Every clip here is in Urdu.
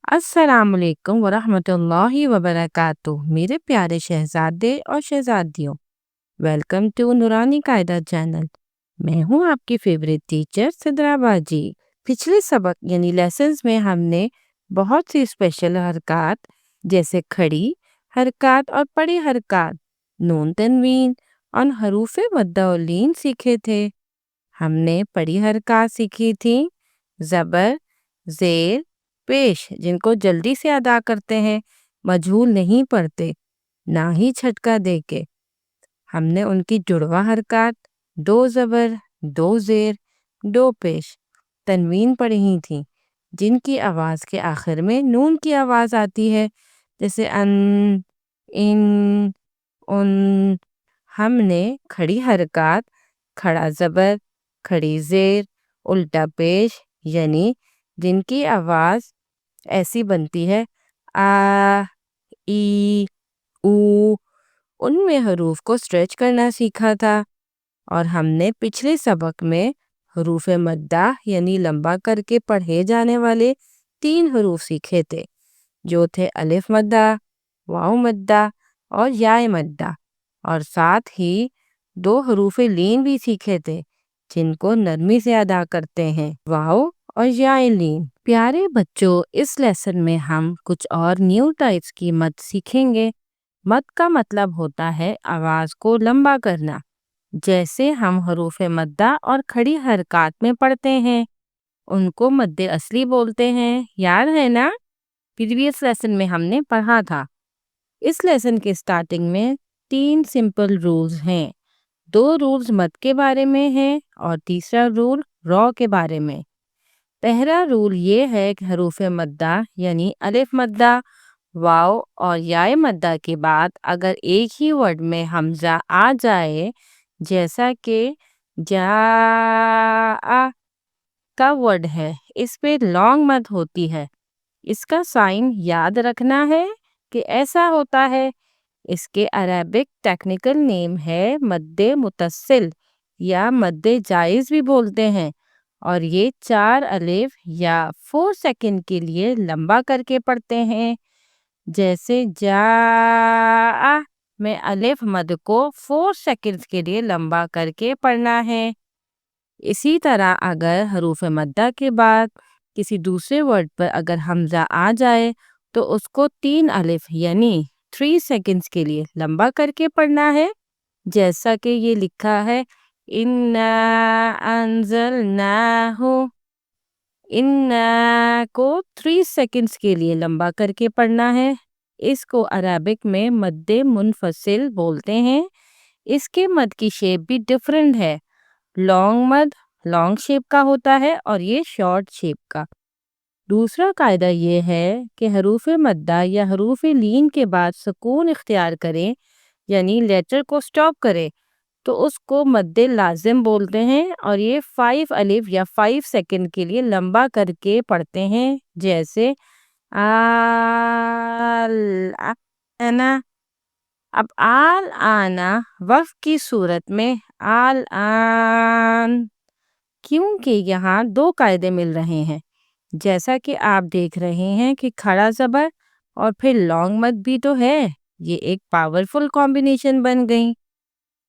السلام علیکم ورحمۃ اللہ وبرکاتہ میرے پیارے شہزادے اور شہزادیوں، ویلکم ٹو نورانی قاعدہ چینل۔ میں ہوں آپ کی فیوریٹ ٹیچر سدرا باجی۔ پچھلے سبق یعنی لیسنز میں ہم نے بہت سی اسپیشل حرکات جیسے کھڑی حرکات اور پڑی حرکات، نون تنوین اور حروف مدہ و لین سیکھے تھے۔ ہم نے پڑی حرکات سیکھی تھی، زبر، زیر، پیش، جن کو جلدی سے ادا کرتے ہیں، مجہول نہیں پڑھتے، نہ ہی چھٹکا دے کے۔ ہم نے ان کی جڑواں حرکات، دو زبر، دو زیر، دو پیش، تنوین پڑھی تھیں، جن کی آواز کے آخر میں نون کی آواز آتی ہے، جیسے ان، ان۔ ہم نے کھڑی حرکات، کھڑا زبر، کھڑی زیر، الٹا پیش، یعنی جن کی آواز ایسی بنتی ہے آ، ای، او، ان میں حروف کو سٹریچ کرنا سیکھا تھا۔ اور ہم نے پچھلے سبق میں حروف مدہ یعنی لمبا کر کے پڑھے جانے والے 3 حروف سیکھے تھے، جو تھے الف مدہ، واو مدہ اور یائے مدہ، اور ساتھ ہی 2 حروف لین بھی سیکھے تھے، جن کو نرمی سے ادا کرتے ہیں، واو اور یائے لین۔ پیارے بچوں، اس لیسن میں ہم کچھ اور نیو ٹائپس کی مد سیکھیں گے۔ مد کا مطلب ہوتا ہے آواز کو لمبا کرنا، جیسے ہم حروف مدہ اور کھڑی حرکات میں پڑھتے ہیں، ان کو مد اصلی بولتے ہیں، یاد ہے نا؟ پریویس لیسن میں ہم نے پڑھا تھا۔ اس لیسن کے سٹارٹنگ میں 3 سمپل رولز ہیں، 2 رولز مد کے بارے میں ہیں اور تیسرا رول را کے بارے میں۔ پہلا رول یہ ہے کہ حروف مدہ یعنی الف مدہ، واو اور یائے مدہ کے بعد اگر ایک ہی ورڈ میں حمزہ آ جائے، جیسا کہ جاء کا ورڈ ہے، اس پہ لانگ مد ہوتی ہے۔ اس کا سائن یاد رکھنا ہے کہ ایسا ہوتا ہے۔ اس کے عربک ٹیکنیکل نیم ہے مد متصل یا مد جائز بھی بولتے ہیں، اور یہ 4 الف یا 4 سیکنڈ کے لیے لمبا کر کے پڑھتے ہیں۔ جیسے جاء میں الف مد کو 4 سیکنڈ کے لیے لمبا کر کے پڑھنا ہے۔ اسی طرح اگر حروف مدہ کے بعد کسی دوسرے ورڈ پر اگر حمزہ آ جائے تو اس کو 3 الف یعنی 3 سیکنڈز کے لیے لمبا کر کے پڑھنا ہے، جیسا کہ یہ لکھا ہے اِنَّا أَنزَلْنَاهُ۔ اِنَّا کو 3 سیکنڈز کے لیے لمبا کر کے پڑھنا ہے۔ اس کو عربک میں مد منفصل بولتے ہیں۔ اس کے مد کی شیپ بھی ڈیفرنٹ ہے، لانگ مد لانگ شیپ کا ہوتا ہے اور یہ شارٹ شیپ کا۔ دوسرا قاعدہ یہ ہے کہ حروف مدہ یا حروف لین کے بعد سکون اختیار کریں، یعنی لیٹر کو سٹاپ کریں، تو اس کو مد لازم بولتے ہیں، اور یہ 5 الف یا 5 سیکنڈ کے لیے لمبا کر کے پڑھتے ہیں، جیسے آنا۔ اب آنا وقف کی صورت میں آن، کیونکہ یہاں 2 قاعدے مل رہے ہیں، جیسا کہ آپ دیکھ رہے ہیں کہ کھڑا زبر اور پھر لانگ مد بھی تو ہے، یہ ایک پاورفل کمبینیشن بن گئی۔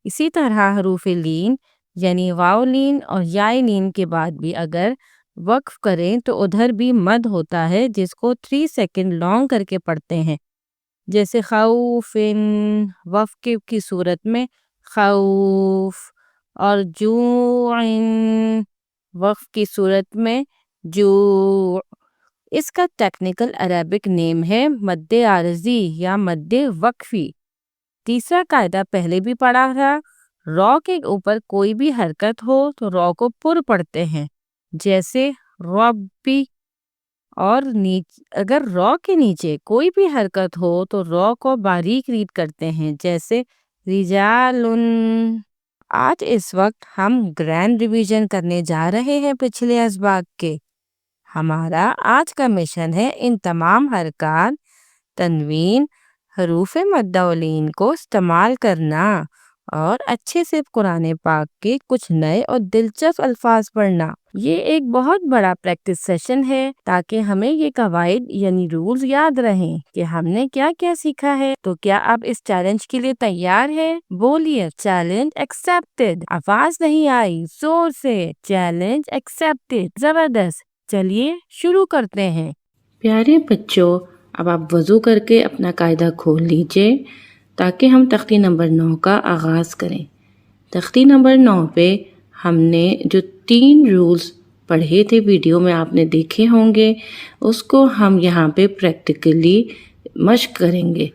اسی طرح حروف لین یعنی واو لین اور یائے لین کے بعد بھی اگر وقف کریں تو ادھر بھی مد ہوتا ہے، جس کو 3 سیکنڈ لانگ کر کے پڑھتے ہیں، جیسے خوف وقف کی صورت میں خوف، اور جوع وقف کی صورت میں جوع۔ اس کا ٹیکنیکل عربک نیم ہے مد عارضی یا مد وقفی۔ تیسرا قاعدہ پہلے بھی پڑھا تھا، را کے اوپر کوئی بھی حرکت ہو تو را کو پر پڑھتے ہیں، جیسے ربی، اور اگر را کے نیچے کوئی بھی حرکت ہو تو را کو باریک ریڈ کرتے ہیں، جیسے رجال۔ آج اس وقت ہم گرینڈ ریویژن کرنے جا رہے ہیں پچھلے اسباق کے۔ ہمارا آج کا مشن ہے ان تمام حرکات، تنوین، حروف مدہ و لین کو استعمال کرنا اور اچھے سے قرآن پاک کے کچھ نئے اور دلچسپ الفاظ پڑھنا۔ یہ ایک بہت بڑا پریکٹس سیشن ہے تاکہ ہمیں یہ قواعد یعنی رولز یاد رہیں کہ ہم نے کیا کیا سیکھا ہے۔ تو کیا آپ اس چیلنج کے لیے تیار ہیں؟ بولیے چیلنج ایکسپٹڈ۔ آواز نہیں آئی، زور سے، چیلنج ایکسپٹڈ۔ زبردست، چلیے شروع کرتے ہیں۔ پیارے بچوں، اب آپ وضو کر کے اپنا قاعدہ کھول لیجئے تاکہ ہم تختی نمبر 9 کا آغاز کریں۔ تختی نمبر 9 پہ ہم نے جو 3 رولز پڑھے تھے، ویڈیو میں آپ نے دیکھے ہوں گے، اس کو ہم یہاں پہ پریکٹیکلی مشق کریں گے۔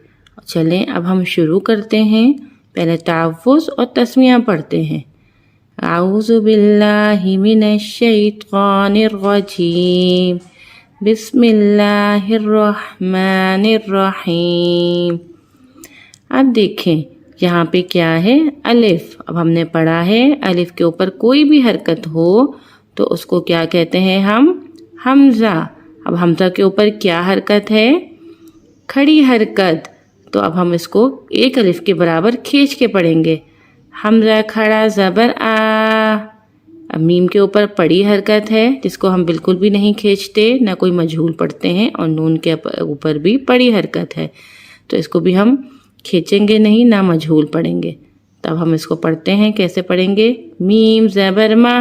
چلیں اب ہم شروع کرتے ہیں۔ پہلے تحفظ اور تسمیہ پڑھتے ہیں۔ اعوذ باللہ من الشیطان الرجیم، بسم اللہ الرحمن الرحیم۔ اب دیکھیں یہاں پہ کیا ہے، الف۔ اب ہم نے پڑھا ہے الف کے اوپر کوئی بھی حرکت ہو تو اس کو کیا کہتے ہیں ہم؟ حمزہ۔ اب حمزہ کے اوپر کیا حرکت ہے؟ کھڑی حرکت۔ تو اب ہم اس کو ایک الف کے برابر کھینچ کے پڑھیں گے۔ حمزہ کھڑا زبر آ۔ اب میم کے اوپر پڑی حرکت ہے جس کو ہم بالکل بھی نہیں کھینچتے، نہ کوئی مجہول پڑھتے ہیں، اور نون کے اوپر بھی پڑی حرکت ہے تو اس کو بھی ہم کھینچیں گے نہیں، نہ مجہول پڑھیں گے۔ تب ہم اس کو پڑھتے ہیں، کیسے پڑھیں گے؟ میم زبر ما،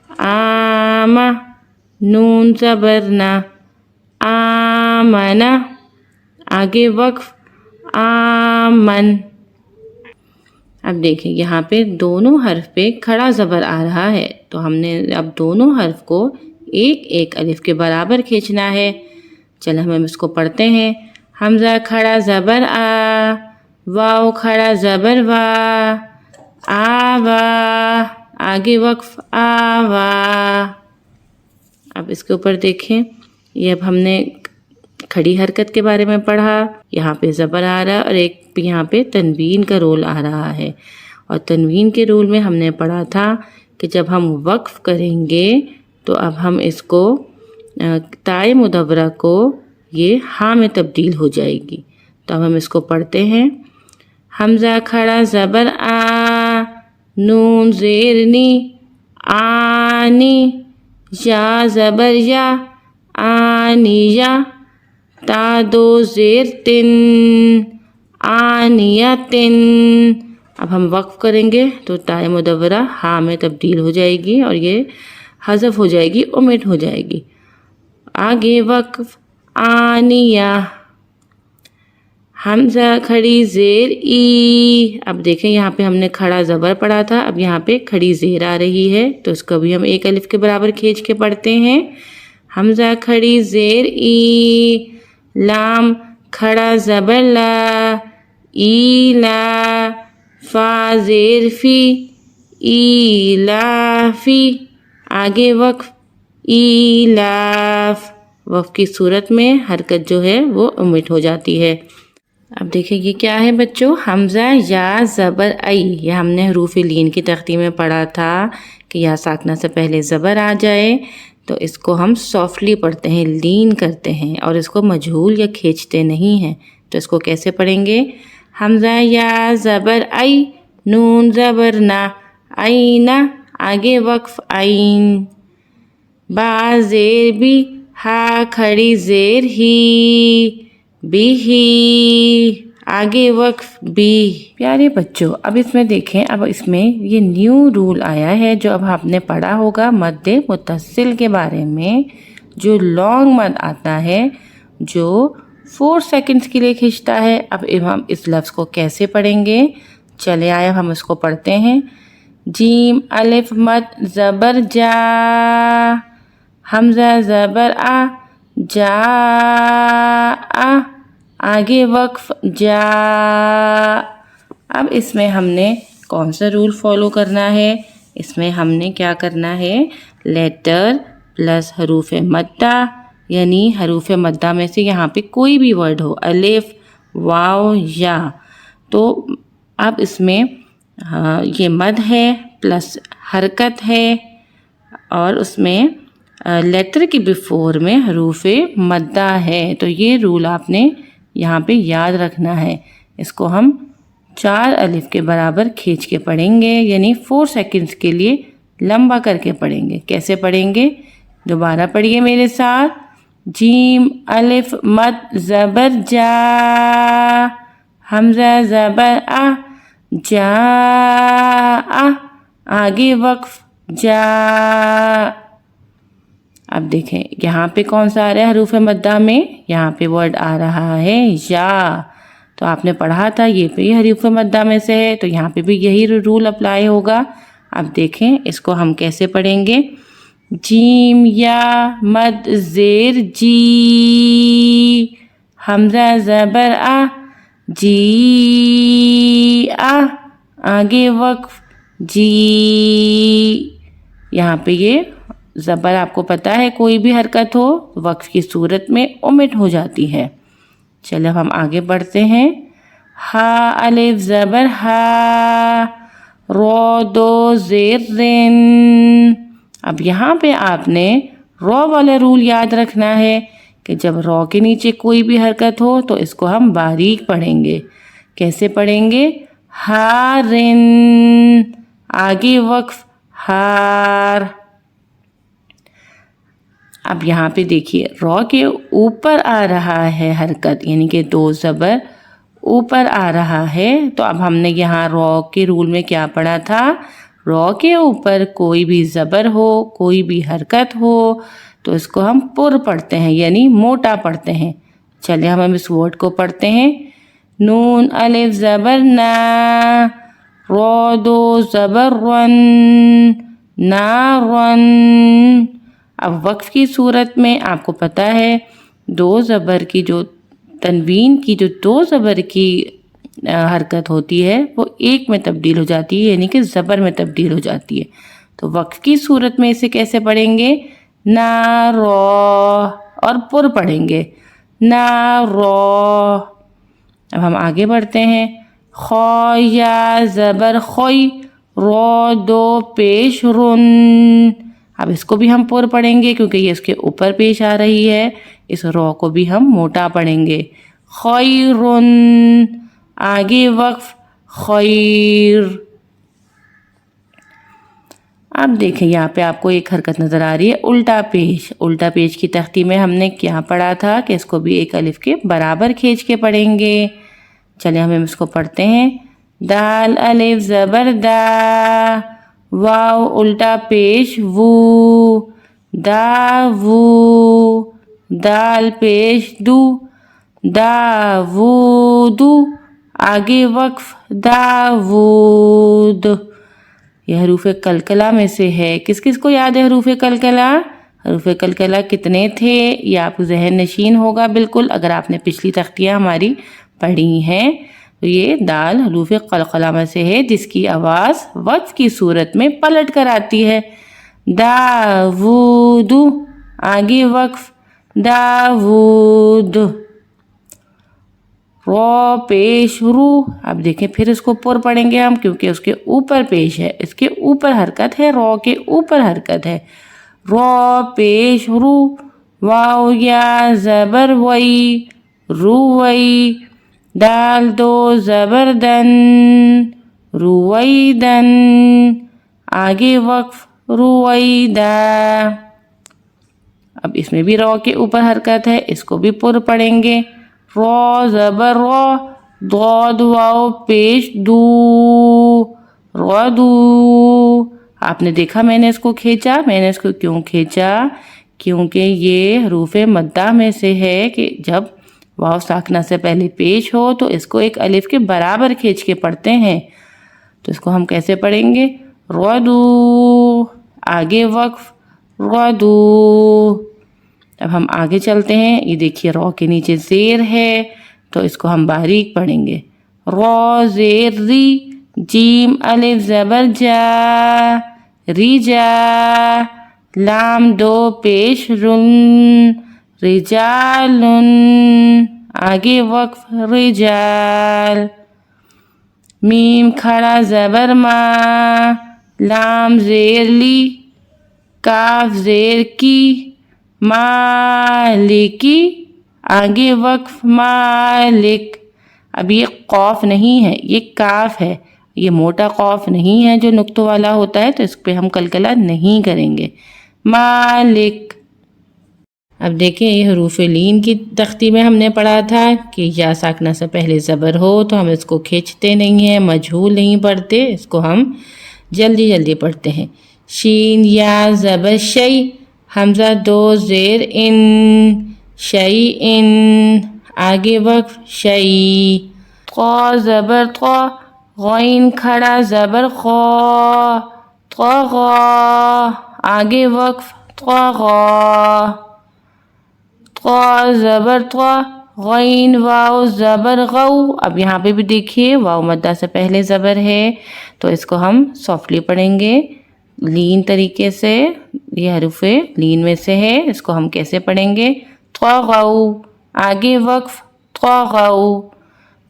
آما، نون زبر نا، آمنا، آگے وقف، آمن۔ اب دیکھیں یہاں پہ دونوں حرف پہ کھڑا زبر آ رہا ہے تو ہم نے اب دونوں حرف کو ایک ایک الف کے برابر کھینچنا ہے۔ چل ہم اس کو پڑھتے ہیں۔ حمزہ کھڑا زبر آ، واو کھڑا زبر وا، آوا، آگے وقف، آوا۔ اب اس کے اوپر دیکھیں، یہ اب ہم نے کھڑی حرکت کے بارے میں پڑھا، یہاں پہ زبر آ رہا اور ایک یہاں پہ تنوین کا رول آ رہا ہے، اور تنوین کے رول میں ہم نے پڑھا تھا کہ جب ہم وقف کریں گے تو اب ہم اس کو تائے مدورہ کو یہ ہاں میں تبدیل ہو جائے گی۔ تو اب ہم اس کو پڑھتے ہیں۔ حمزہ کھڑا زبر آ، نون زیر نی، آنی، یا زبر یا، آنیہ، تا دو زیر تن، آنیتن۔ اب ہم وقف کریں گے تو تائے مدورہ ہاں میں تبدیل ہو جائے گی اور یہ حذف ہو جائے گی، اومٹ ہو جائے گی۔ آگے وقف، آنیہ۔ حمزہ کھڑی زیر ای۔ اب دیکھیں یہاں پہ ہم نے کھڑا زبر پڑھا تھا، اب یہاں پہ کھڑی زیر آ رہی ہے تو اس کو بھی ہم ایک الف کے برابر کھینچ کے پڑھتے ہیں۔ حمزہ کھڑی زیر ای، لام کھڑا زبر لا، ایلا، فا زیر فی، ایلافی، آگے وقف، ایلاف۔ وقف کی صورت میں حرکت جو ہے وہ اومٹ ہو جاتی ہے۔ اب دیکھیں یہ کیا ہے بچوں؟ حمزہ یا زبر ای۔ یہ ہم نے حروف لین کی تختی میں پڑھا تھا کہ یا ساکنہ سے پہلے زبر آ جائے تو اس کو ہم سافٹلی پڑھتے ہیں، لین کرتے ہیں، اور اس کو مجہول یا کھینچتے نہیں ہیں۔ تو اس کو کیسے پڑھیں گے؟ حمزہ یا زبر ای، نون زبر نا، عینا، آگے وقف، عین، با زیر بی، ہا کھڑی زیر ہی، بھی ہی، آگے وقف، بھی۔ پیارے بچوں اب اس میں دیکھیں، اب اس میں یہ نیو رول آیا ہے جو اب آپ نے پڑھا ہوگا مد متصل کے بارے میں، جو لانگ مد آتا ہے جو 4 سیکنڈز کے لیے کھنچتا ہے۔ اب ہم اس لفظ کو کیسے پڑھیں گے؟ چلے آئے ہم اس کو پڑھتے ہیں۔ جیم الف مد زبر جا، حمزہ زبر آ، جا، آگے وقف، جا۔ اب اس میں ہم نے کون سا رول فالو کرنا ہے؟ اس میں ہم نے کیا کرنا ہے؟ لیٹر پلس حروف مدہ، یعنی حروف مدہ میں سے یہاں پہ کوئی بھی ورڈ ہو، الف، واو، یا، تو اب اس میں یہ مد ہے پلس حرکت ہے اور اس میں لیٹر کی بیفور میں حروف مدہ ہے، تو یہ رول آپ نے یہاں پہ یاد رکھنا ہے۔ اس کو ہم 4 الف کے برابر کھینچ کے پڑھیں گے، یعنی 4 سیکنڈز کے لیے لمبا کر کے پڑھیں گے. کیسے پڑھیں گے؟ دوبارہ پڑھیے میرے ساتھ. جیم الف مد زبر جا، حمزہ زبر آ، جا آ، آگے وقف جا. اب دیکھیں یہاں پہ کون سا آ رہا ہے حروف مدہ میں؟ یہاں پہ ورڈ آ رہا ہے یا. تو آپ نے پڑھا تھا یہ بھی حروف مدہ میں سے ہے، تو یہاں پہ بھی یہی رول اپلائی ہوگا. اب دیکھیں اس کو ہم کیسے پڑھیں گے. جیم یا مد زیر جی، حمزہ زبر آ، جی آ، آگے وقف جی. یہاں پہ یہ زبر آپ کو پتہ ہے کوئی بھی حرکت ہو وقف کی صورت میں اومٹ ہو جاتی ہے. چلو ہم آگے بڑھتے ہیں. ہا الف زبر ہا، رو دو زیر رن. اب یہاں پہ آپ نے رو والا رول یاد رکھنا ہے کہ جب رو کے نیچے کوئی بھی حرکت ہو تو اس کو ہم باریک پڑھیں گے. کیسے پڑھیں گے؟ ہا رن، آگے وقف ہار. اب یہاں پہ دیکھیے رو کے اوپر آ رہا ہے حرکت، یعنی کہ دو زبر اوپر آ رہا ہے. تو اب ہم نے یہاں رو کے رول میں کیا پڑھا تھا؟ رو کے اوپر کوئی بھی زبر ہو، کوئی بھی حرکت ہو تو اس کو ہم پر پڑھتے ہیں، یعنی موٹا پڑھتے ہیں. چلے ہم اس ورڈ کو پڑھتے ہیں. نون الف زبر نا، رو دو زبر رن، نارن. اب وقف کی صورت میں آپ کو پتہ ہے دو زبر کی جو تنوین کی جو دو زبر کی حرکت ہوتی ہے وہ ایک میں تبدیل ہو جاتی ہے، یعنی کہ زبر میں تبدیل ہو جاتی ہے. تو وقف کی صورت میں اسے کیسے پڑھیں گے؟ نا رو، اور پر پڑھیں گے نا رو. اب ہم آگے بڑھتے ہیں. خو یا زبر خوئی، رو دو پیش رن. اب اس کو بھی ہم پر پڑھیں گے کیونکہ یہ اس کے اوپر پیش آ رہی ہے. اس رو کو بھی ہم موٹا پڑھیں گے. خیرن، آگے وقف خیر. اب دیکھیں یہاں پہ آپ کو ایک حرکت نظر آ رہی ہے الٹا پیش. الٹا پیش کی تختی میں ہم نے کیا پڑھا تھا کہ اس کو بھی ایک الف کے برابر کھینچ کے پڑھیں گے. چلیں ہم اس کو پڑھتے ہیں. دال الف زبر دا، واو الٹا پیش وو، دا وو. دال پیش دو، دا وو دو، آگے وقف داود. یہ حروف کلکلہ میں سے ہے. کس کس کو یاد ہے حروف کلکلہ؟ حروف کلکلہ کتنے تھے یہ آپ ذہن نشین ہوگا بالکل اگر آپ نے پچھلی تختیاں ہماری پڑھی ہیں. تو یہ دال حروف قلقلہ میں سے ہے جس کی آواز وقف کی صورت میں پلٹ کر آتی ہے. داود، آگے وقف داود. رو پیش رو. اب دیکھیں پھر اس کو پر پڑھیں گے ہم کیونکہ اس کے اوپر پیش ہے، اس کے اوپر حرکت ہے، رو کے اوپر حرکت ہے. رو پیش رو، واو یا زبر وئی، روئی. دال دو زبر دن، رویدن، آگے وقف رویدا. اب اس میں بھی رو کے اوپر حرکت ہے، اس کو بھی پر پڑھیں گے. رو زبر رو، ضاد واو پیش دو، رو دو. آپ نے دیکھا میں نے اس کو کھینچا. میں نے اس کو کیوں کھینچا؟ کیونکہ یہ حروف مدہ میں سے ہے کہ جب واو ساکنہ سے پہلے پیش ہو تو اس کو ایک الف کے برابر کھینچ کے پڑھتے ہیں. تو اس کو ہم کیسے پڑھیں گے؟ رو دو، آگے وقف رو دو. اب ہم آگے چلتے ہیں. یہ دیکھیے رو کے نیچے زیر ہے تو اس کو ہم باریک پڑھیں گے. رو زیر ری، جیم الف زبر جا، ری جا. لام دو پیش رن، رجالن، آگے وقف رجال. میم کھڑا زبر ما، لام زیر لی، کاف زیر کی، مالکی، آگے وقف مالک. اب یہ قوف نہیں ہے، یہ کاف ہے. یہ موٹا قاف نہیں ہے جو نقطوں والا ہوتا ہے، تو اس پہ ہم قلقلہ نہیں کریں گے۔ مالک۔ اب دیکھیں یہ حروف لین کی تختی میں ہم نے پڑھا تھا کہ یا ساکنہ سے پہلے زبر ہو تو ہم اس کو کھینچتے نہیں ہیں، مجہول نہیں پڑھتے، اس کو ہم جلدی جلدی پڑھتے ہیں۔ شین یا زبر شی، حمزہ دو زیر ان، شی ان، آگے وقف شی۔ طا زبر طا، غین کھڑا زبر خا، طغا، آگے وقف طغا۔ طا زبر طا، غین واو زبر غو، اب یہاں پہ بھی دیکھیے واو مدہ سے پہلے زبر ہے تو اس کو ہم سافٹلی پڑھیں گے لین طریقے سے، یہ حروف لین میں سے ہے، اس کو ہم کیسے پڑھیں گے؟ طغو، آگے وقف طغو۔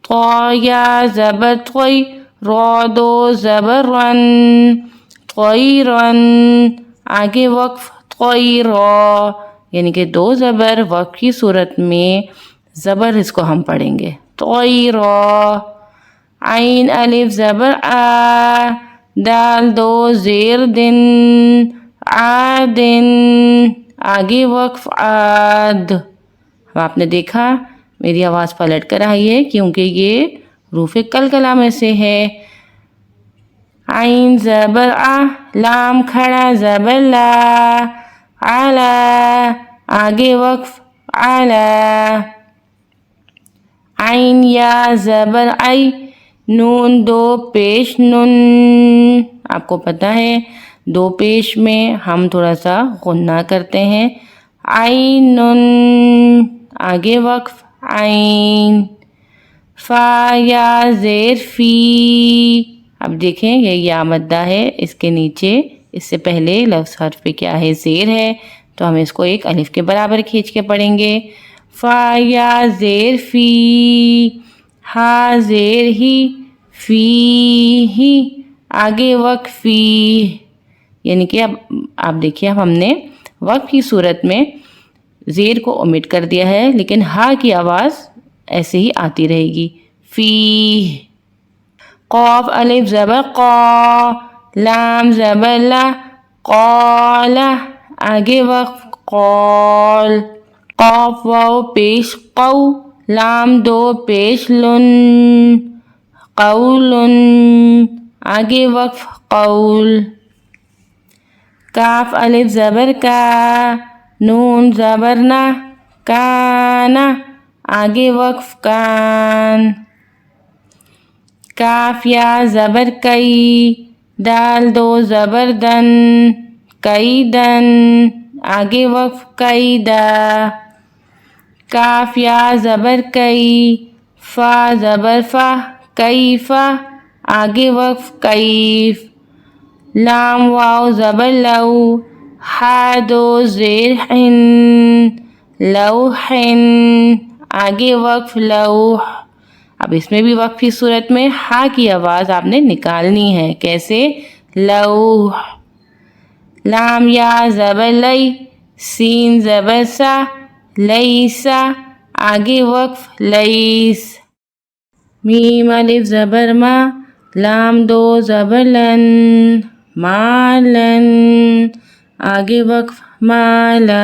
طا یا زبر طوی، را دو زبر رن، طیرن، آگے وقف طیرا، یعنی کہ دو زبر وقف کی صورت میں زبر اس کو ہم پڑھیں گے طیرا۔ عین الف زبر آ، دال دو زیر دن، عادن، آگے وقف عاد۔ اب آپ نے دیکھا میری آواز پلٹ کر آئی ہے کیونکہ یہ حروف قلقلہ میں سے ہے۔ عین زبر آ، لام کھڑا زبر لا، علا، آگے وقف علا۔ عین یا زبر عی، نون دو پیش نن، آپ کو پتہ ہے دو پیش میں ہم تھوڑا سا غنہ کرتے ہیں، عینن، آگے وقف عین۔ فا یا زیر فی، اب دیکھیں یہ یا مدہ ہے، اس کے نیچے اس سے پہلے لفظ حرف پہ کیا ہے؟ زیر ہے، تو ہم اس کو ایک الف کے برابر کھینچ کے پڑھیں گے۔ فا یا زیر فی، ہا زیر ہی، فی ہی، آگے وقف فی، یعنی کہ اب آپ دیکھیے اب ہم نے وقف کی صورت میں زیر کو اومٹ کر دیا ہے لیکن ہا کی آواز ایسے ہی آتی رہے گی، فی۔ قاف الف زبر قا، لام زبر لا، قال، آگے وقف قال۔ قاف واو پیش قو، لام دو پیش لن، قولن، آگے وقف قول۔ کاف الف زبر کا، نون زبر نا، کانا، آگے وقف کان۔ کاف یا زبر کئی، دال دو زبر دن، کیدن، آگے وقف کیدا۔ کاف یا زبر کئی، فا زبر فا، کیفا، آگے وقف کیف۔ لام واو زبر لو، ہا دو زیر حن، لوحن، آگے وقف لوح۔ اب اس میں بھی وقف کی صورت میں ہا کی آواز آپ نے نکالنی ہے، کیسے؟ لوح۔ لام یا زبر لئی، سین زبر سا، لیسا، آگے وقف لیس۔ میم الف زبر ما، لام دو زبر لن، مالن، آگے وقف مالا۔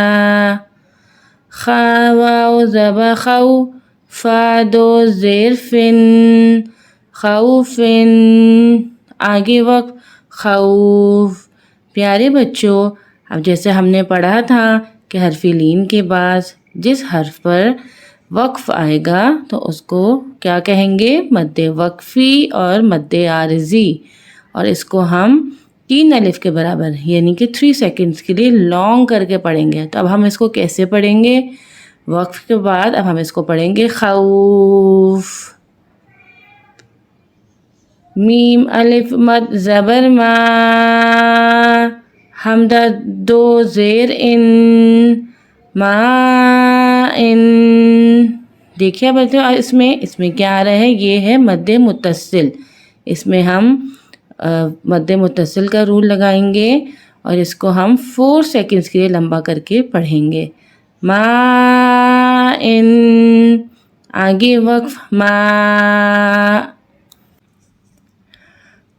خا واو زبر خو، فا دو زیر فن، خوفن، آگے وقف خوف۔ پیارے بچوں اب جیسے ہم نے پڑھا تھا کہ حرف لین کے بعد جس حرف پر وقف آئے گا تو اس کو کیا کہیں گے؟ مد وقفی اور مد عارضی، اور اس کو ہم 3 الف کے برابر یعنی کہ 3 سیکنڈز کے لیے لانگ کر کے پڑھیں گے۔ تو اب ہم اس کو کیسے پڑھیں گے؟ وقف کے بعد اب ہم اس کو پڑھیں گے خوف۔ میم الف مد زبر ما، حمزہ دو زیر ان، ما ان۔ دیکھیے بچوں اس میں کیا آ رہا ہے؟ یہ ہے مد متصل، اس میں ہم مد متصل کا رول لگائیں گے اور اس کو ہم 4 سیکنڈز کے لیے لمبا کر کے پڑھیں گے۔ ما ان، آگے وقف ما۔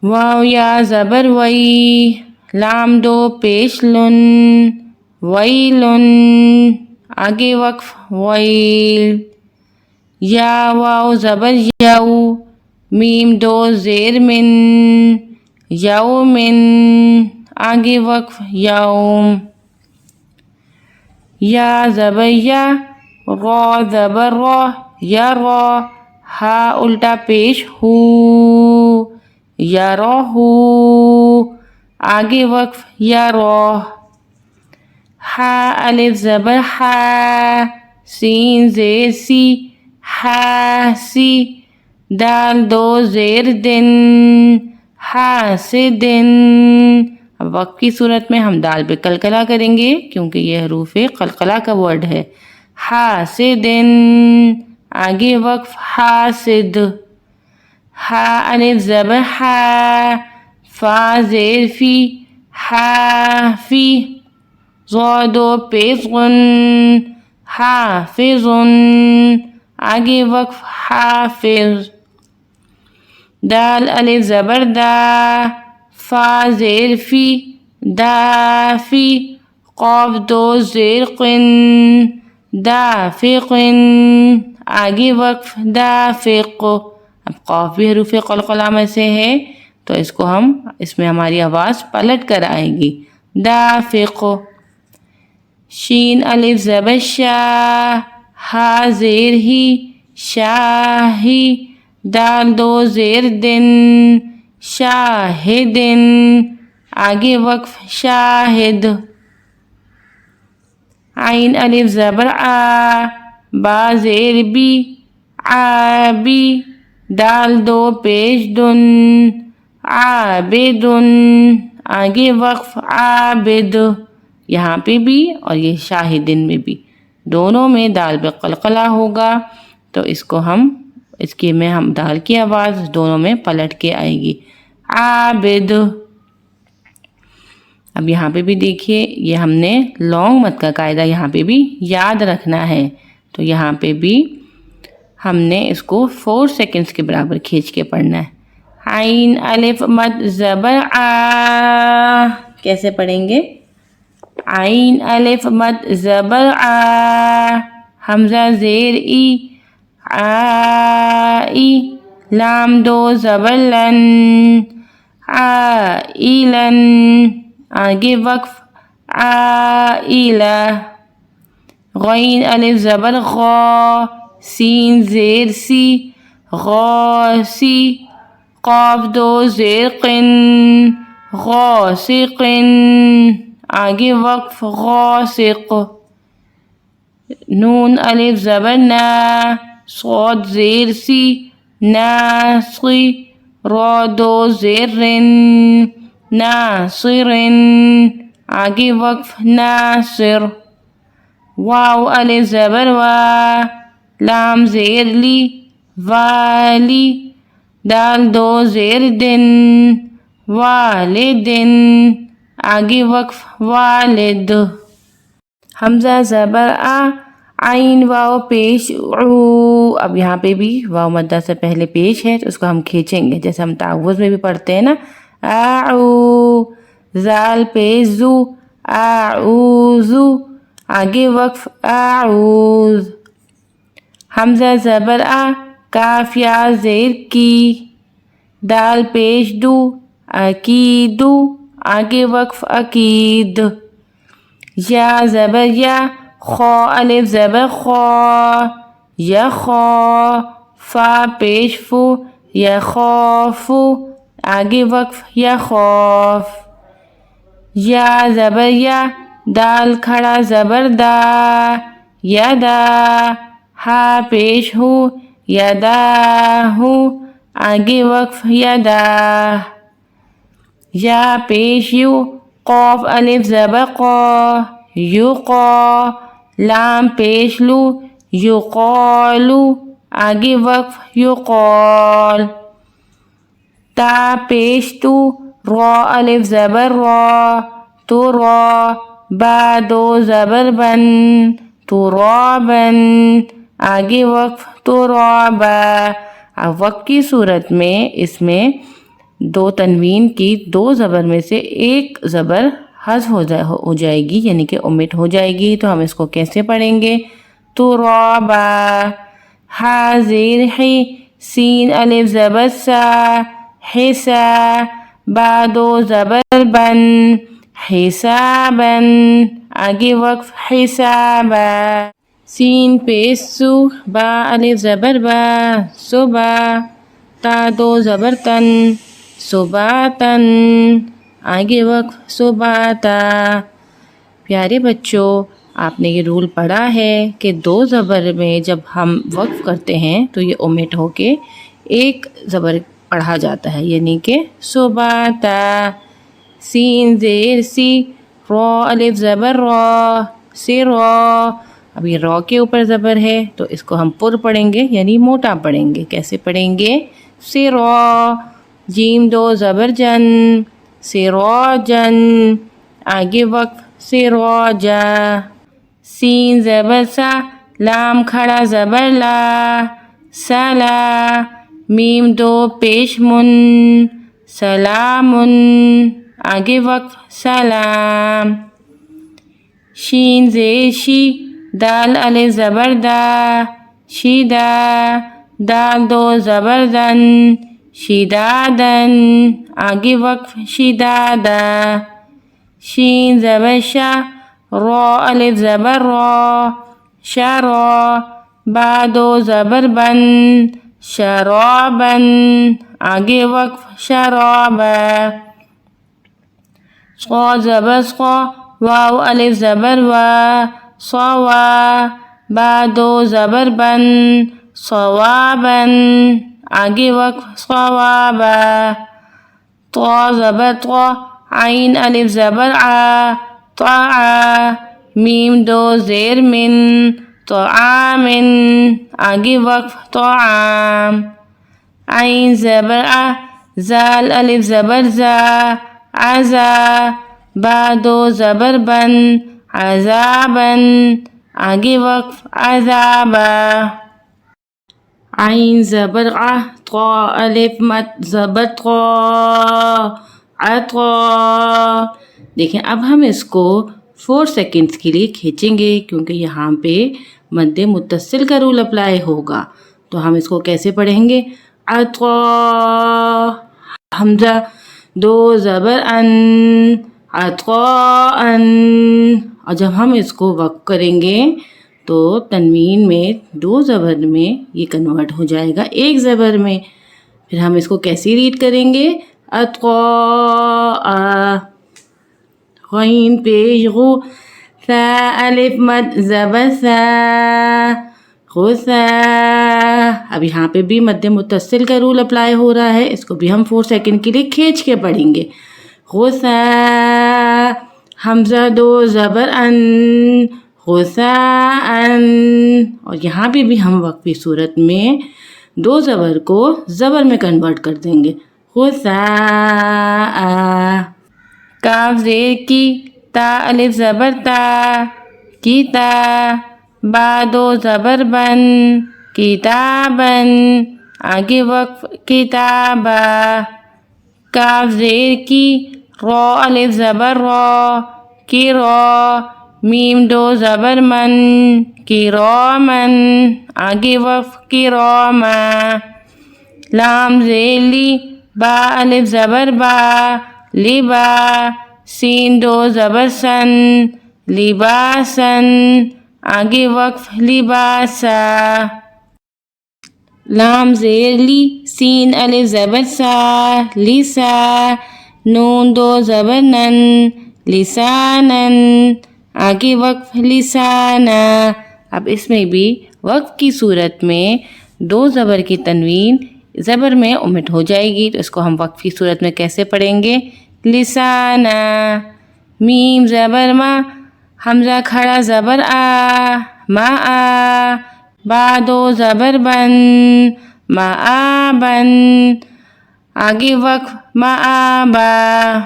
واو یا زبر وئی، لام دو پیش لن، ویلن، آگے وقف ویل. یا واو زبر یو، میم دو زیر من، یومن، آگے وقف یوم. یا زبر یا، را زبر را، یا را، ہا الٹا پیش ہو، یا را ہو، آگے وقف یا را. ہا الف زبر ہا، سین زیر سی، ہا سی. دال دو زیر دن، ہا سے دن. اب وقف کی صورت میں ہم دال پہ قلقلہ کریں گے کیونکہ یہ حروف قلقلہ کا ورڈ ہے. ہا سے دن، آگے وقف حاسد. ہا الف زبر ہا، فا زیر فی، ہا فی. ضا دو پیش غن، حافظن، آگے وقف حافظ. دال الف زبر دا، فا زیر فی، دافی. قاف دو زیر قن، دافقن، آگے وقف دافق. اب قاف بھی حروف قلقلہ میں سے ہے تو اس میں ہماری آواز پلٹ کر آئے گی. دافق. شین الف زبر شا، ہا زیر ہی، شاہی. دال دو زیر دن، شاہدن، آگے وقف شاہد. عین الف زبر آ، با زیر بی، عابی. دال دو پیش دن، عابدن، آگے وقف عابد. یہاں پہ بھی اور یہ شاہدن میں بھی دونوں میں دال پہ قلقلہ ہوگا تو ہم دال کی آواز دونوں میں پلٹ کے آئے گی. عابد. اب یہاں پہ بھی دیکھیے یہ ہم نے لانگ مد کا قاعدہ یہاں پہ بھی یاد رکھنا ہے تو یہاں پہ بھی ہم نے اس کو 4 سیکنڈز کے برابر کھینچ کے پڑھنا ہے. عین الف مد زبر آ، کیسے پڑھیں گے؟ عین الف مد زبر آ، حمزہ زیر ای، آئی. لام دو زبر لن، عائلن، آگے وقف عائلہ. غین الف زبر غا، سین زیر سی، غاسی. قاف دو زیر قن، غاسقن، آگے وقف غاسق. نون الف زبر نا، صاد زیر سی، ناصی. را دو زیر رن، ناصرن، آگے وقف ناصر. واو الف زبر وا، لام زیر لی، والی. دال دو زیر دن، والدن، آگے وقف والد. حمزہ زبر آ، عین واو پیش عو. اب یہاں پہ بھی واو مدہ سے پہلے پیش ہے تو اس کو ہم کھینچیں گے جیسے ہم تعوذ میں بھی پڑھتے ہیں نا. اعو. زال پیش زو، اعوذو، آگے وقف اعوذ. حمزہ زبر آ، کاف یا زیر کی، دال پیش دو، اکیدو، آگے وقف اکید. یا زبر یا، خا الف زبر خا، یخا. فا پیش فو، یخافو، آگے وقف یخاف. یا زبر یا، دال کھڑا زبر دا، یدا. ہا پیش ہو، یداہو، آگے وقف یدا. یا پیش یو، قاف الف زبر قا، یقا. لام پیش لو، یقالو، آگے وقف یقال. تا پیش تو، را الف زبر را، تو را. با دو زبر بن، تو را بن، آگے وقف تو را با. اب وقف کی صورت میں اس میں دو تنوین کی دو زبر میں سے ایک زبر حذف ہو جائے گی، یعنی کہ اومٹ ہو جائے گی. تو ہم اس کو کیسے پڑھیں گے؟ ترابا، ہا زیر ہی، سین الف زبر سا، حسا، با دو زبر بن، حسابن. آگے وقف حسابا. سین پیش سو، با الف زبر با، صبا، تا دو زبر تن، صباتن. آگے وقف صباتا. پیارے بچوں، آپ نے یہ رول پڑھا ہے کہ دو زبر میں جب ہم وقف کرتے ہیں تو یہ اومٹ ہو کے ایک زبر پڑھا جاتا ہے، یعنی کہ صباتا. سین زیر سی، رو الف زبر رو، سی رو. اب یہ رو کے اوپر زبر ہے تو اس کو ہم پر پڑھیں گے، یعنی موٹا پڑھیں گے. کیسے پڑھیں گے؟ سی رو. جیم دو زبر جن، سی رو جن. آگے وقف سی رو جا. سین زبر سا، لام کھڑا زبر لا، سلا. میم دو پیش من، سلامن. آگے وقف سلام. شین زیر شی، دال الف زبر دا، شیدا. دال دو زبر دن، شیدادن. آگے وقف شیدادا. شین زبر شا، رو الف زبر رو، شارو. با دو زبر بن، شرابن. آگے وقف شرابا. صو زبر صو، واو الف زبر وا، صوا. با دو زبر بن، صوابن. آگے وقف صوابا. تو زبر تو، عین الف زبر آ، طاعا. میم دو زیر من، طعامن. آگے وقف طعام. عین زبر آ، زال الف زبر زا، عزا. با دو زبر بن، عذابن. آگے وقف عذابا. عین زبر ع، طا الف مد زبر طا، عطا. دیکھیں اب ہم اس کو 4 سیکنڈز کے لیے کھینچیں گے کیونکہ یہاں پہ مد متصل کا رول اپلائی ہوگا. تو ہم اس کو کیسے پڑھیں گے؟ عطا، حمزہ دو زبر ان، عطاءن. اور جب ہم اس کو وقف کریں گے تو تنوین میں دو زبر میں یہ کنورٹ ہو جائے گا ایک زبر میں. پھر ہم اس کو کیسے ریڈ کریں گے؟ عطاء. غین پیش غو، ثا الف مد زبر ثا، غثا. اب یہاں پہ بھی مد متصل کا رول اپلائی ہو رہا ہے، اس کو بھی ہم 4 سیکنڈ کے لیے کھینچ کے پڑھیں گے. غثا. حمزہ دو زبر ان، غثاءن. اور یہاں پہ بھی ہم وقفی صورت میں دو زبر کو زبر میں کنورٹ کر دیں گے. غثاء. کاف زیر کی، تا الف زبر تا، کیتا. با دو زبر بن، کتابن. آگے وقف کتابا. کاف زیر کی، رو الف زبر رو، کی رو. میم دو زبر من، کرامن. آگے وقف کراما. لام زیر لی، با الف زبر با، لبا. سین دو زبر سن، لباسن. آگے وقف لباسا. لام زیر لی، سین الف زبر سا، لسا. نون دو زبر نن، لسانن. آگے وقف لسانا. اب اس میں بھی وقف کی صورت میں دو زبر کی تنوین زبر میں اومٹ ہو جائے گی. تو اس کو ہم وقف کی صورت میں کیسے پڑھیں گے؟ لسانا. میم زبر ما، حمزہ کھڑا زبر آ، ما آ. با دو زبر بن، ما آبن. آگے وقف ما آبا.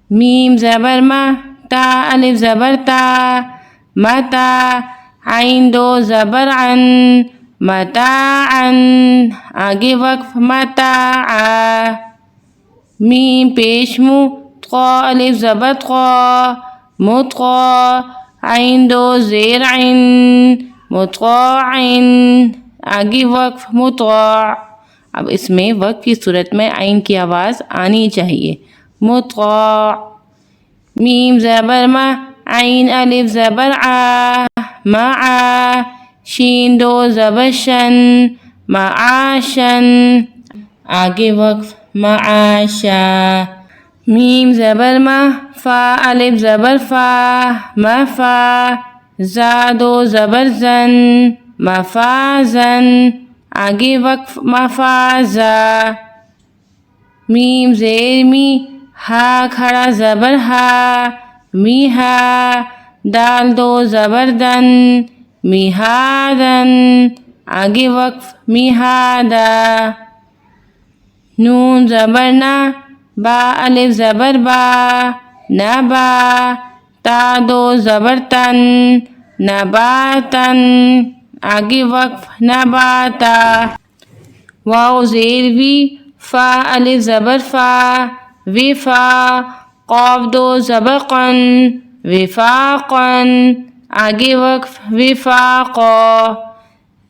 میم زبر ما، تا الف زبر تا، متا. عین دو زبر عن، متاعن. آگے وقف متاعا. میم پیش مو، طا الف زبر طا، مطغا، عین دو زیر عین، مطاعن، آگے وقف مطاع. اب اس میں وقف کی صورت میں عین کی آواز آنی چاہیے. مطاع. میم زبر ما، عین الف زبر آ، معا، شین دو زبر شن، معاشن، آگے وقف معاشا. میم زبر ما، فا الف زبر فا، مفا، زا دو زبر زن، مفازن، آگے وقف مفازا. میم زیر می، ہا کھڑا زبر ہا، میہا، دال دو زبر دن، میہادن، آگے وقف میہادا. نون زبر نا، با الف زبر با، نبا، تا دو زبر تن، نباتن، آگے وقف نباتا. واو زیر وی، فا الف زبر فا، وفا، قاف دو زبر قن، وفاقن، آگے وقف وفاقا.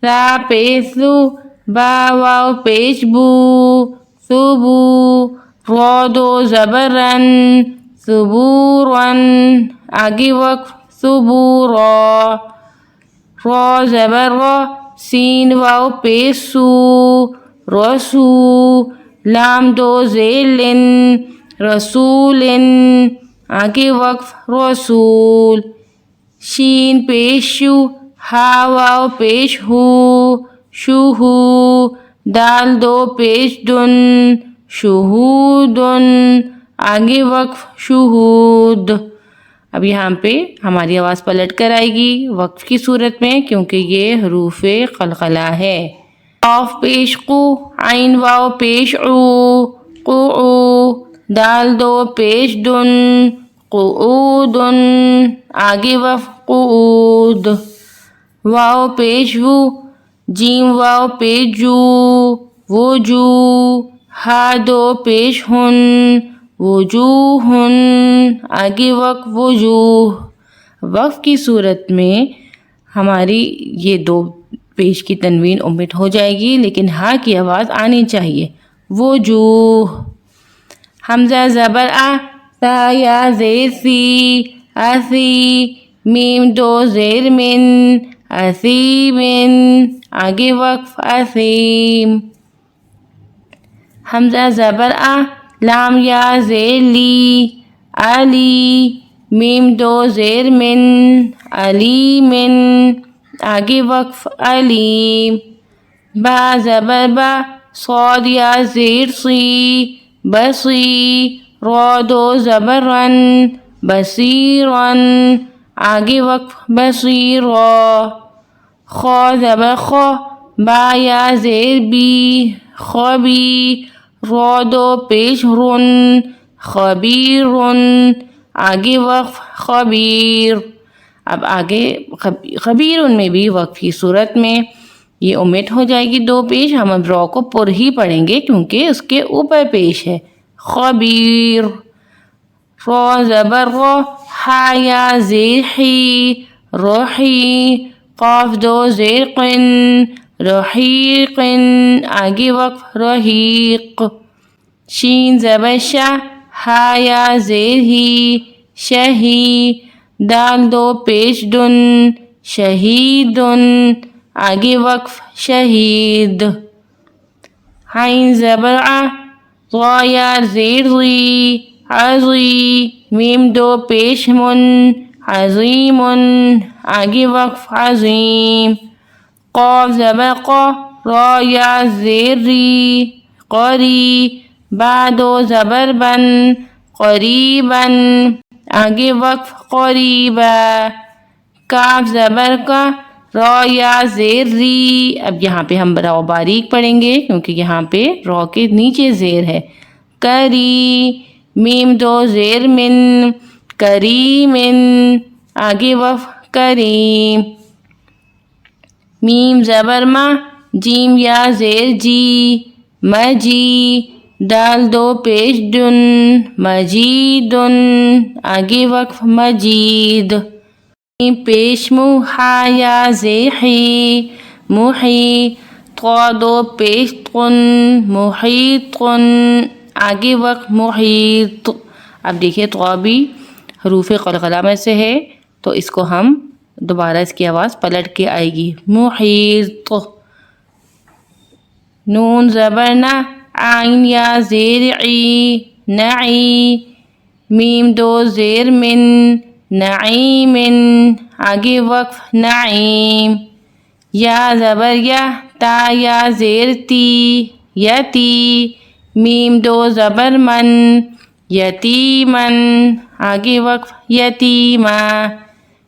را پیش لو، با واو پیش بو، ثبو، را دو زبر رن، ثبورن، آگے وقف ثبورا. را زبر را، سین واو پیش سو، رسو، لام دو زیر لن، رسولن، آگے وقف رسول. شین پیش شو، ہا واو پیش ہو، شوہو، دال دو پیش دن، شہودن، آگے وقف شہود. اب یہاں پہ ہماری آواز پلٹ کر آئے گی وقف کی صورت میں، کیونکہ یہ حروف قلقلہ ہے. قاف پیش قو، عین واو پیش عو، قعو، دال دو پیش دن، قعودن، آگے وقف قعود. واو پیش وو، جیم واو پیش جو، وجو، ہا دو پیش ہن، وجوہن، آگے وقف وجوہ. وقف کی صورت میں ہماری یہ دو پیش کی تنوین اومٹ ہو جائے گی، لیکن ہا کی آواز آنی چاہیے. وجوہ. حمزہ زبر آ، تا یا زیر سی، اسی، میم دو زیر من، اسیمن، آگے وقف اسیم. حمزہ زبر آ، لام یا زیر لی، علی، میم دو زیر من، علیمن، آگے وقف علیم. با زبر با، صاد یا زیر سی، بسی، را دو زبر رن، بصیرن، آگے وقف بصیرا. خا زبر خا، با یا زیر بی، خبی، را دو پیش رن، خبیرن، آگے وقف خبیر. اب آگے خبیرن میں بھی وقف کی صورت میں یہ اومٹ ہو جائے گی دو پیش. ہم اب را کو پر ہی پڑھیں گے کیونکہ اس کے اوپر پیش ہے. خبیر. را زبر را، ہا یا زیر حی، رحی، قاف دو زیر قن، رحیقن، آگے وقف رحیق. شین زبر شا، ہا یا زیر ہی، شہی، دال دو پیش دن، شہیدن، آگے وقف شہید. عین زبر آ، ضا یا زیر ضی، عضی، میم دو پیش من، عظیمن، آگے وقف عظیم. قاف زبر قا، را یا زیر ری، قری، با دو زبر بن، قریبن، آگے وقف قریبا. کاف زبر کا، را یا زیر ری. اب یہاں پہ ہم را باریک پڑھیں گے کیونکہ یہاں پہ را کے نیچے زیر ہے. کری، میم دو زیر من، کریمن، آگے وقف کریم. میم زبر ما، جیم یا زیر جی، مجی، دال دو پیش دن مجیدن آگے وقف مجید میم پیش مو حیا زیحی محی طا دو پیش قن محیطن آگے وقف محیط. اب دیکھیے طا بھی حروف قلقلہ میں سے ہے تو اس کو ہم دوبارہ اس کی آواز پلٹ کے آئے گی محیط. نون زبر نہ عین یا زیر عی نعی میم دو زیر من نعیم آگے وقف نعیم. یا زبر یا تا یا زیر تی یتی میم دو زبر من یتیمن آگے وقف یتیما.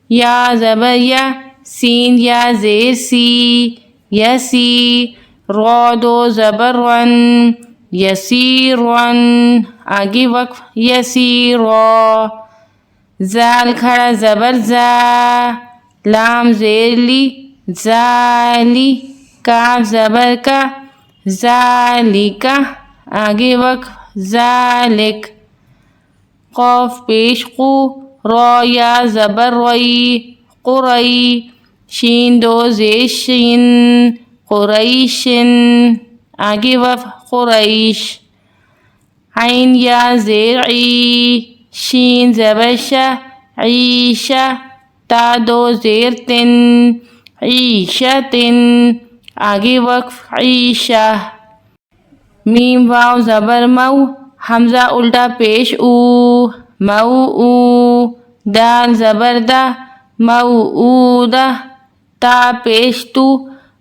یا زبر یا سین یا زیر سی یسی را دو زبر ون یسیرن آگے وقف یسیرا. زال کھڑا زبر زا لام زیر لی زالی کاف زبر کا ذالکا آگے وقف ذالک. قاف پیش قو را یا زبر رئی قرئی شین دو زیر شین قریشن آگے وقف قریش. عین یا زیر عی شین زبر شا عیشہ تا دو زیر تن عیشتن آگے وقف عیشہ. میم واو زبر مو حمزہ الٹا پیش او موعو دال زبر دا موعودہ تا پیش تو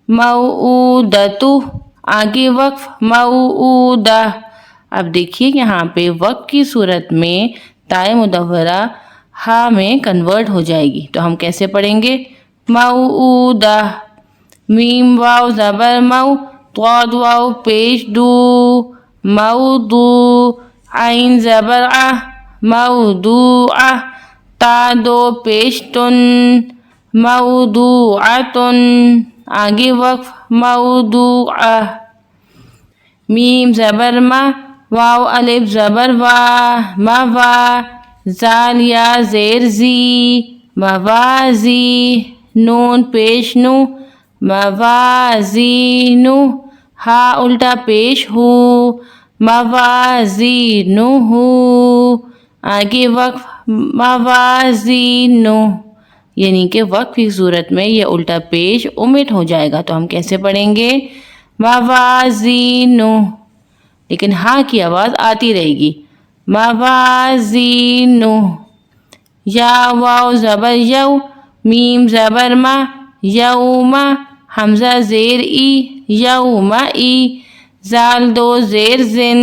موعودتو آگے وقف موعودہ. اب دیکھیے یہاں پہ وقف کی صورت میں تائے مدورہ ہا میں کنورٹ ہو جائے گی تو ہم کیسے پڑھیں گے موعودہ. میم واو زبر مو طاد واو پیش دو موضوع عین زبر آ موضوعہ تا دو پیش تن موضوعتن آگے وقف موضوعہ. میم زبر ما واو الف زبر وا موا زال یا زیر زی موازی نون پیش نو موازینو ہا الٹا پیش ہو موازینو ہو آگے وقف موازینو. یعنی کہ وقف کی صورت میں یہ الٹا پیش اومٹ ہو جائے گا تو ہم کیسے پڑھیں گے موازینو لیکن ہاں کی آواز آتی رہے گی موازینو. یا واو زبر یو میم زبر ما یوما حمزہ زیر ای یوما ای زال دو زیر زن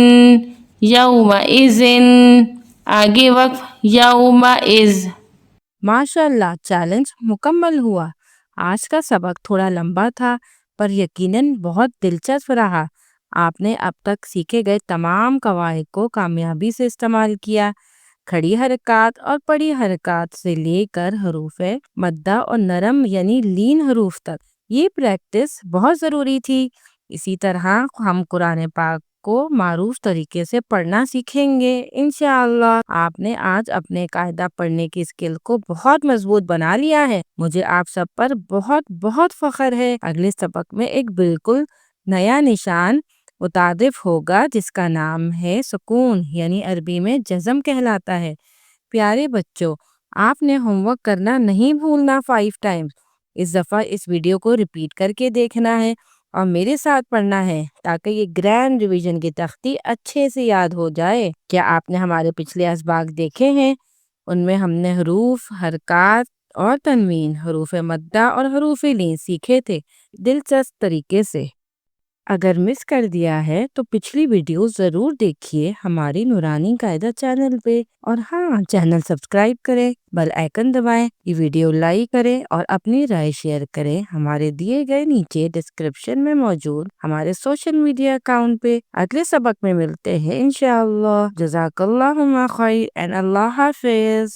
یوما ازن آگے وقف یوما از. ماشاء اللہ چیلنج مکمل ہوا. آج کا سبق تھوڑا لمبا تھا پر یقیناً بہت دلچسپ رہا. آپ نے اب تک سیکھے گئے تمام قواعد کو کامیابی سے استعمال کیا. کھڑی حرکات اور پڑی حرکات سے لے کر حروف مدہ اور نرم یعنی لین حروف تک یہ پریکٹس بہت ضروری تھی. اسی طرح ہم قرآن پاک کو معروف طریقے سے پڑھنا سیکھیں گے انشاءاللہ. آپ نے آج اپنے قاعدہ پڑھنے کی اسکل کو بہت مضبوط بنا لیا ہے. مجھے آپ سب پر بہت بہت فخر ہے. اگلے سبق میں ایک بالکل نیا نشان متعارف ہوگا جس کا نام ہے سکون یعنی عربی میں جزم کہلاتا ہے. پیارے بچوں آپ نے ہوم ورک کرنا نہیں بھولنا 5 ٹائمز. اس دفعہ اس ویڈیو کو ریپیٹ کر کے دیکھنا ہے اور میرے ساتھ پڑھنا ہے تاکہ یہ گرینڈ ریویژن کی تختی اچھے سے یاد ہو جائے. کیا آپ نے ہمارے پچھلے اسباق دیکھے ہیں؟ ان میں ہم نے حروف حرکات اور تنوین حروف مدہ اور حروف لین سیکھے تھے دلچسپ طریقے سے. اگر مس کر دیا ہے تو پچھلی ویڈیو ضرور دیکھیے ہماری نورانی قاعدہ چینل پہ. اور ہاں چینل سبسکرائب کریں بیل آئیکن دبائیں یہ ویڈیو لائک کریں اور اپنی رائے شیئر کریں ہمارے دیے گئے نیچے ڈسکرپشن میں موجود ہمارے سوشل میڈیا اکاؤنٹ پہ. اگلے سبق میں ملتے ہیں انشاءاللہ. جزاک اللہ خیر and اللہ حافظ.